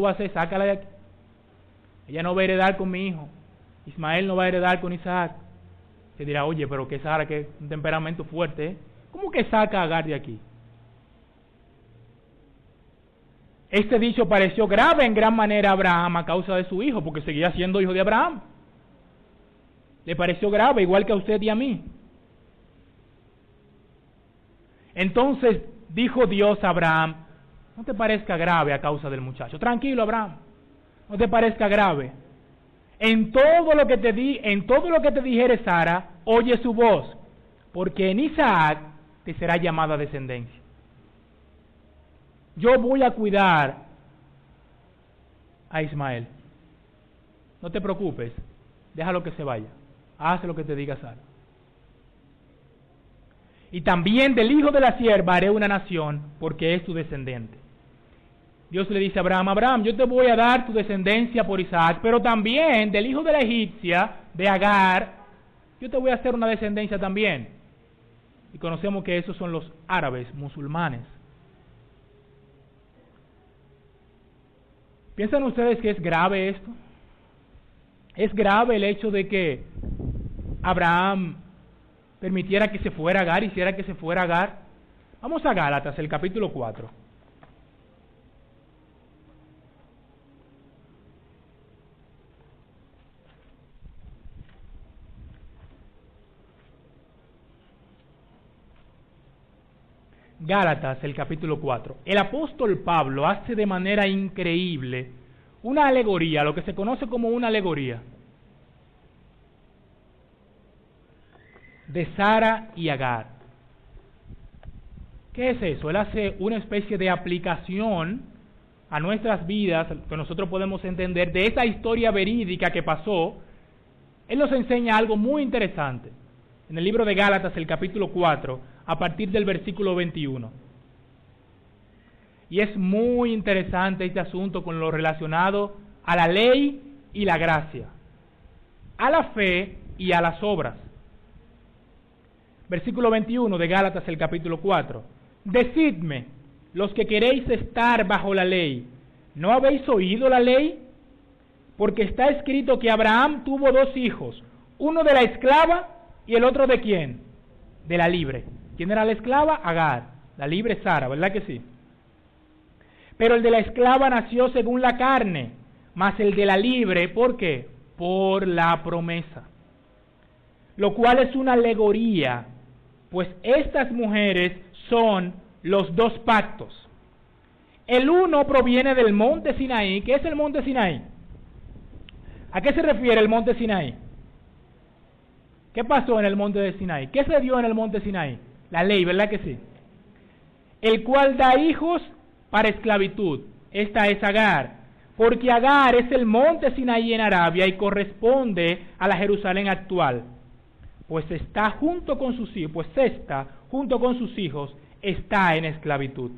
va a hacer? Sácala de aquí. Ella no va a heredar con mi hijo. Ismael no va a heredar con Isaac. Se dirá, oye, pero que Sara, que un temperamento fuerte, ¿eh? ¿Cómo que saca a Agar de aquí? Este dicho pareció grave en gran manera a Abraham a causa de su hijo, porque seguía siendo hijo de Abraham. Le pareció grave, igual que a usted y a mí. Entonces dijo Dios a Abraham, no te parezca grave a causa del muchacho. Tranquilo, Abraham, no te parezca grave. En todo lo que te dijere Sara, oye su voz, porque en Isaac te será llamada descendencia. Yo voy a cuidar a Ismael. No te preocupes, déjalo que se vaya. Haz lo que te diga Sara. Y también del hijo de la sierva haré una nación, porque es tu descendiente. Dios le dice a Abraham, Abraham, yo te voy a dar tu descendencia por Isaac, pero también del hijo de la egipcia, de Agar, yo te voy a hacer una descendencia también. Y conocemos que esos son los árabes, musulmanes. ¿Piensan ustedes que es grave esto? ¿Es grave el hecho de que Abraham permitiera que se fuera Agar, hiciera que se fuera Agar? Vamos a Gálatas, el capítulo 4. Gálatas, el capítulo 4. El apóstol Pablo hace de manera increíble una alegoría, lo que se conoce como una alegoría, de Sara y Agar. ¿Qué es eso? Él hace una especie de aplicación a nuestras vidas, que nosotros podemos entender de esa historia verídica que pasó. Él nos enseña algo muy interesante. En el libro de Gálatas, el capítulo 4, a partir del versículo 21. Y es muy interesante este asunto con lo relacionado a la ley y la gracia, a la fe y a las obras. Versículo 21 de Gálatas, el capítulo 4. Decidme, los que queréis estar bajo la ley, ¿no habéis oído la ley? Porque está escrito que Abraham tuvo dos hijos, uno de la esclava y el otro de ¿quién? De la libre. ¿Quién era la esclava? Agar. La libre, Sara, ¿verdad que sí? Pero el de la esclava nació según la carne, mas el de la libre, ¿por qué? Por la promesa. Lo cual es una alegoría, pues estas mujeres son los dos pactos. El uno proviene del monte Sinaí. ¿Qué es el monte Sinaí? ¿A qué se refiere el monte Sinaí? ¿Qué pasó en el monte de Sinaí? ¿Qué se dio en el monte Sinaí? La ley, ¿verdad que sí? El cual da hijos para esclavitud. Esta es Agar, porque Agar es el monte Sinaí en Arabia y corresponde a la Jerusalén actual. Pues está junto con sus hijos, está en esclavitud.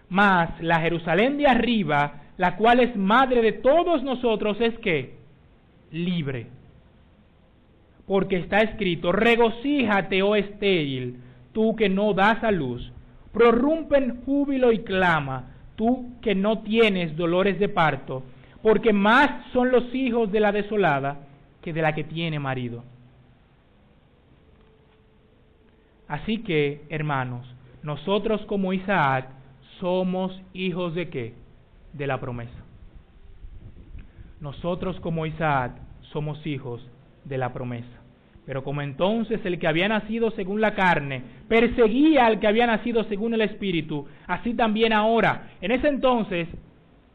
Mas la Jerusalén de arriba, la cual es madre de todos nosotros, es ¿qué? Libre. Porque está escrito, regocíjate, oh estéril, tú que no das a luz, prorrumpe en júbilo y clama, tú que no tienes dolores de parto, porque más son los hijos de la desolada que de la que tiene marido. Así que, hermanos, nosotros como Isaac somos hijos de ¿qué? De la promesa. Nosotros como Isaac somos hijos de la promesa. Pero como entonces el que había nacido según la carne perseguía al que había nacido según el Espíritu, así también ahora. En ese entonces,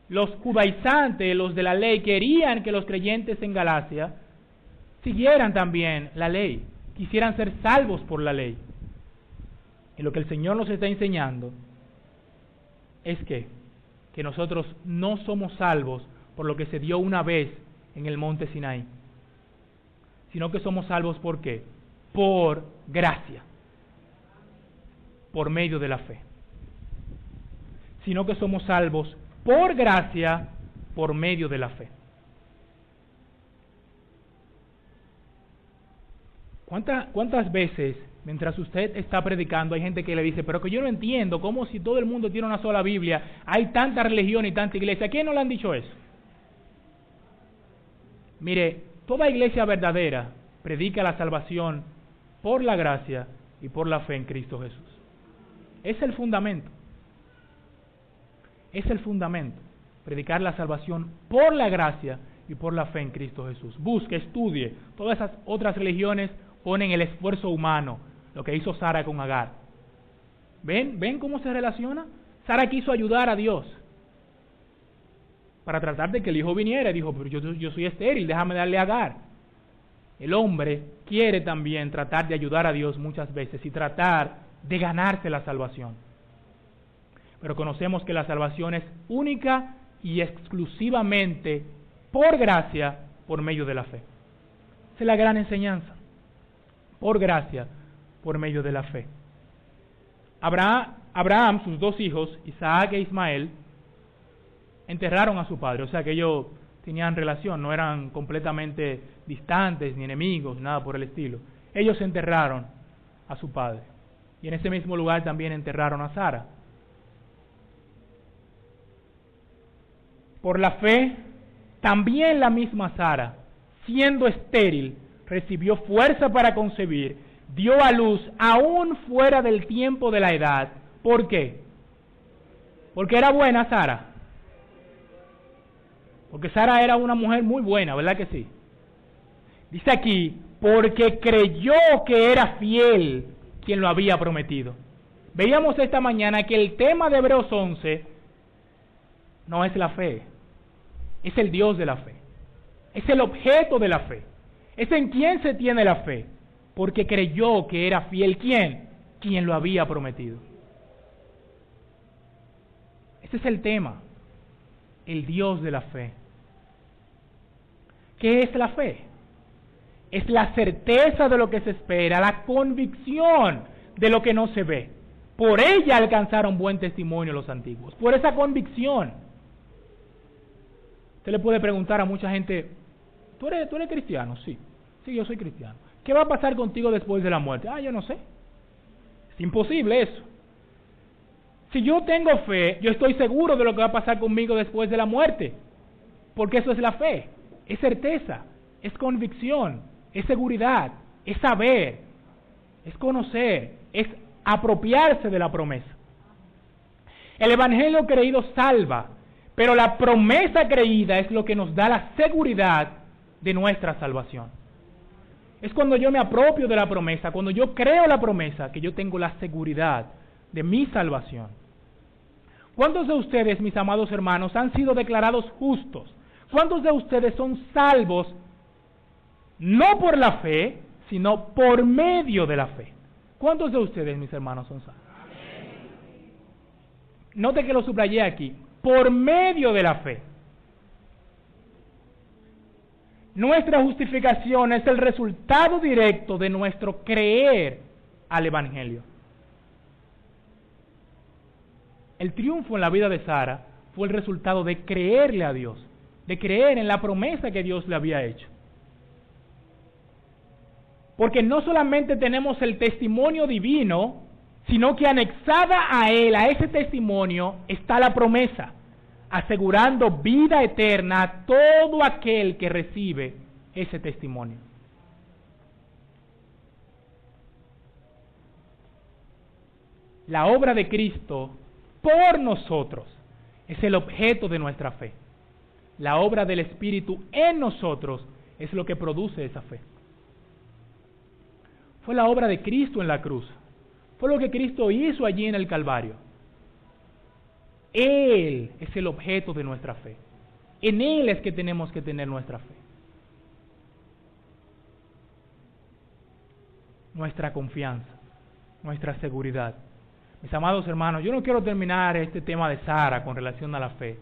los judaizantes, los de la ley, querían que los creyentes en Galacia siguieran también la ley, quisieran ser salvos por la ley. Y lo que el Señor nos está enseñando es que nosotros no somos salvos por lo que se dio una vez en el monte Sinaí, sino que somos salvos ¿por qué? Por gracia, por medio de la fe. Sino que somos salvos por gracia, por medio de la fe. ¿Cuántas veces mientras usted está predicando, hay gente que le dice, pero que yo no entiendo, cómo si todo el mundo tiene una sola Biblia, hay tanta religión y tanta iglesia. ¿A quién no le han dicho eso? Mire, toda iglesia verdadera predica la salvación por la gracia y por la fe en Cristo Jesús. Es el fundamento. Es el fundamento. Predicar la salvación por la gracia y por la fe en Cristo Jesús. Busque, estudie. Todas esas otras religiones ponen el esfuerzo humano, lo que hizo Sara con Agar. ¿Ven cómo se relaciona? Sara quiso ayudar a Dios para tratar de que el hijo viniera. Y dijo, pero yo soy estéril, déjame darle a Agar. El hombre quiere también tratar de ayudar a Dios muchas veces y tratar de ganarse la salvación. Pero conocemos que la salvación es única y exclusivamente por gracia, por medio de la fe. Esa es la gran enseñanza. Por gracia, por medio de la fe. Abraham, sus dos hijos, Isaac e Ismael, enterraron a su padre. O sea que ellos tenían relación, no eran completamente distantes, ni enemigos, nada por el estilo. Ellos enterraron a su padre. Y en ese mismo lugar también enterraron a Sara. Por la fe, también la misma Sara, siendo estéril, recibió fuerza para concebir, dio a luz aún fuera del tiempo de la edad. ¿Por qué? Porque era buena Sara. Porque Sara era una mujer muy buena, ¿verdad que sí? Dice aquí, porque creyó que era fiel quien lo había prometido. Veíamos esta mañana que el tema de Hebreos 11 no es la fe, es el Dios de la fe, es el objeto de la fe, es en quien se tiene la fe, porque creyó que era fiel. ¿Quién? Quien lo había prometido. Ese es el tema, el Dios de la fe. ¿Qué es la fe? Es la certeza de lo que se espera, la convicción de lo que no se ve. Por ella alcanzaron buen testimonio los antiguos, por esa convicción. Usted le puede preguntar a mucha gente, ¿tú eres cristiano? Sí, yo soy cristiano. ¿Qué va a pasar contigo después de la muerte? Yo no sé. Es imposible eso. Si yo tengo fe, yo estoy seguro de lo que va a pasar conmigo después de la muerte, porque eso es la fe, es certeza, es convicción, es seguridad, es saber, es conocer, es apropiarse de la promesa. El evangelio creído salva, pero la promesa creída es lo que nos da la seguridad de nuestra salvación. Es cuando yo me apropio de la promesa, cuando yo creo la promesa, que yo tengo la seguridad de mi salvación. ¿Cuántos de ustedes, mis amados hermanos, han sido declarados justos? ¿Cuántos de ustedes son salvos no por la fe, sino por medio de la fe? ¿Cuántos de ustedes, mis hermanos, son salvos? Note que lo subrayé aquí, por medio de la fe. Nuestra justificación es el resultado directo de nuestro creer al Evangelio. El triunfo en la vida de Sara fue el resultado de creerle a Dios, de creer en la promesa que Dios le había hecho. Porque no solamente tenemos el testimonio divino, sino que anexada a él, a ese testimonio, está la promesa, asegurando vida eterna a todo aquel que recibe ese testimonio. La obra de Cristo por nosotros es el objeto de nuestra fe. La obra del Espíritu en nosotros es lo que produce esa fe. Fue la obra de Cristo en la cruz. Fue lo que Cristo hizo allí en el Calvario. Él es el objeto de nuestra fe. En Él es que tenemos que tener nuestra fe. Nuestra confianza, nuestra seguridad. Mis amados hermanos, yo no quiero terminar este tema de Sara con relación a la fe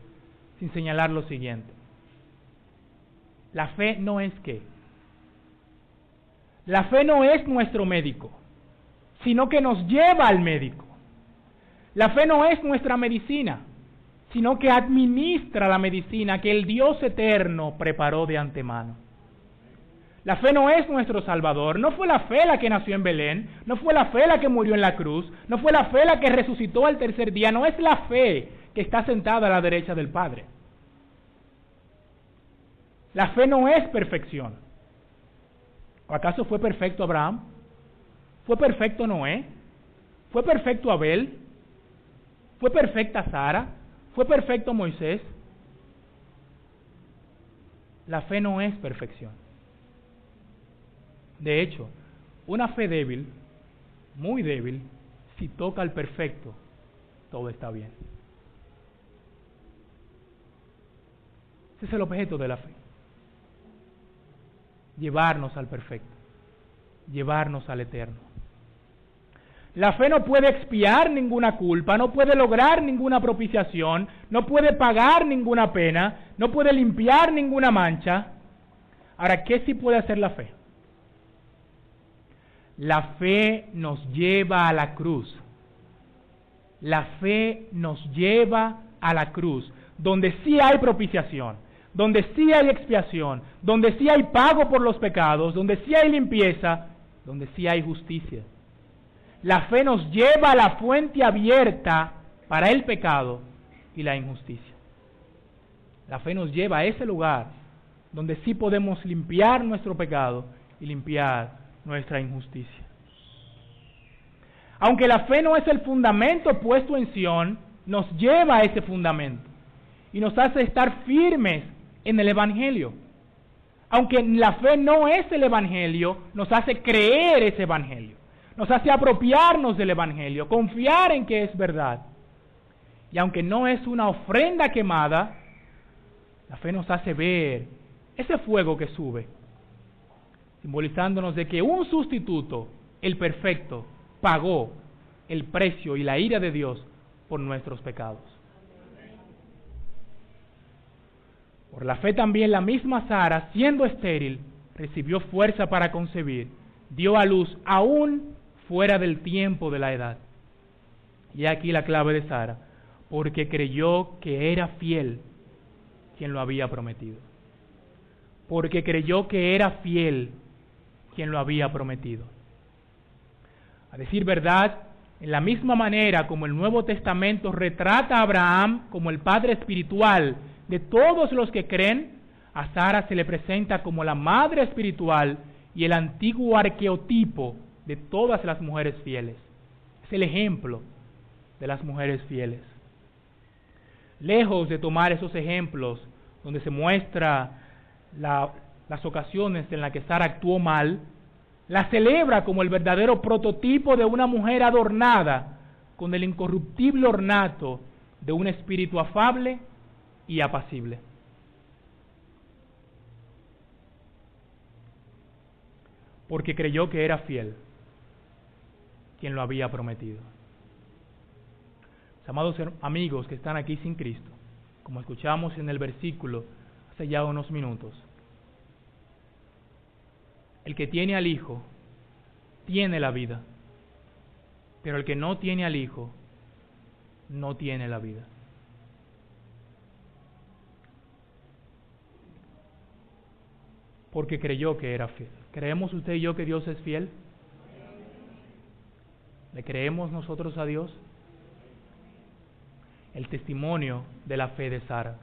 sin señalar lo siguiente. La fe no es ¿qué? La fe no es nuestro médico, sino que nos lleva al médico. La fe no es nuestra medicina, sino que administra la medicina que el Dios eterno preparó de antemano. La fe no es nuestro Salvador. No fue la fe la que nació en Belén. No fue la fe la que murió en la cruz. No fue la fe la que resucitó al tercer día. No es la fe que está sentada a la derecha del Padre. La fe no es perfección. ¿O acaso fue perfecto Abraham? ¿Fue perfecto Noé? ¿Fue perfecto Abel? ¿Fue perfecta Sara? ¿Fue perfecto Moisés? La fe no es perfección. De hecho, una fe débil, muy débil, si toca al perfecto, todo está bien. Ese es el objeto de la fe. Llevarnos al perfecto, llevarnos al eterno. La fe no puede expiar ninguna culpa, no puede lograr ninguna propiciación, no puede pagar ninguna pena, no puede limpiar ninguna mancha. Ahora, ¿qué sí puede hacer la fe? La fe nos lleva a la cruz. La fe nos lleva a la cruz, donde sí hay propiciación, donde sí hay expiación, donde sí hay pago por los pecados, donde sí hay limpieza, donde sí hay justicia. La fe nos lleva a la fuente abierta para el pecado y la injusticia. La fe nos lleva a ese lugar donde sí podemos limpiar nuestro pecado y limpiar nuestra injusticia. Aunque la fe no es el fundamento puesto en Sión, nos lleva a ese fundamento y nos hace estar firmes en el Evangelio. Aunque la fe no es el Evangelio, nos hace creer ese Evangelio. Nos hace apropiarnos del Evangelio, confiar en que es verdad. Y aunque no es una ofrenda quemada, la fe nos hace ver ese fuego que sube, simbolizándonos de que un sustituto, el perfecto, pagó el precio y la ira de Dios por nuestros pecados. Por la fe también la misma Sara, siendo estéril, recibió fuerza para concebir, dio a luz aún fuera del tiempo de la edad. Y aquí la clave de Sara, porque creyó que era fiel quien lo había prometido. Porque creyó que era fiel quien lo había prometido. A decir verdad, en la misma manera como el Nuevo Testamento retrata a Abraham como el padre espiritual de todos los que creen, a Sara se le presenta como la madre espiritual y el antiguo arqueotipo de todas las mujeres fieles. Es el ejemplo de las mujeres fieles. Lejos de tomar esos ejemplos donde se muestra las ocasiones en las que Sara actuó mal, la celebra como el verdadero prototipo de una mujer adornada con el incorruptible ornato de un espíritu afable y apacible. Porque creyó que era fiel quien lo había prometido. Mis amados amigos que están aquí sin Cristo, como escuchamos en el versículo hace ya unos minutos, el que tiene al Hijo tiene la vida, pero el que no tiene al Hijo no tiene la vida. Porque creyó que era fiel. ¿Creemos usted y yo que Dios es fiel? ¿Le creemos nosotros a Dios? El testimonio de la fe de Sara.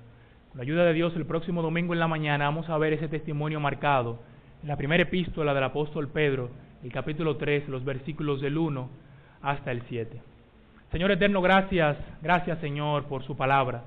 Con la ayuda de Dios, el próximo domingo en la mañana vamos a ver ese testimonio marcado en la primera epístola del apóstol Pedro, el capítulo 3, los versículos del 1 hasta el 7. Señor eterno, gracias Señor por su palabra.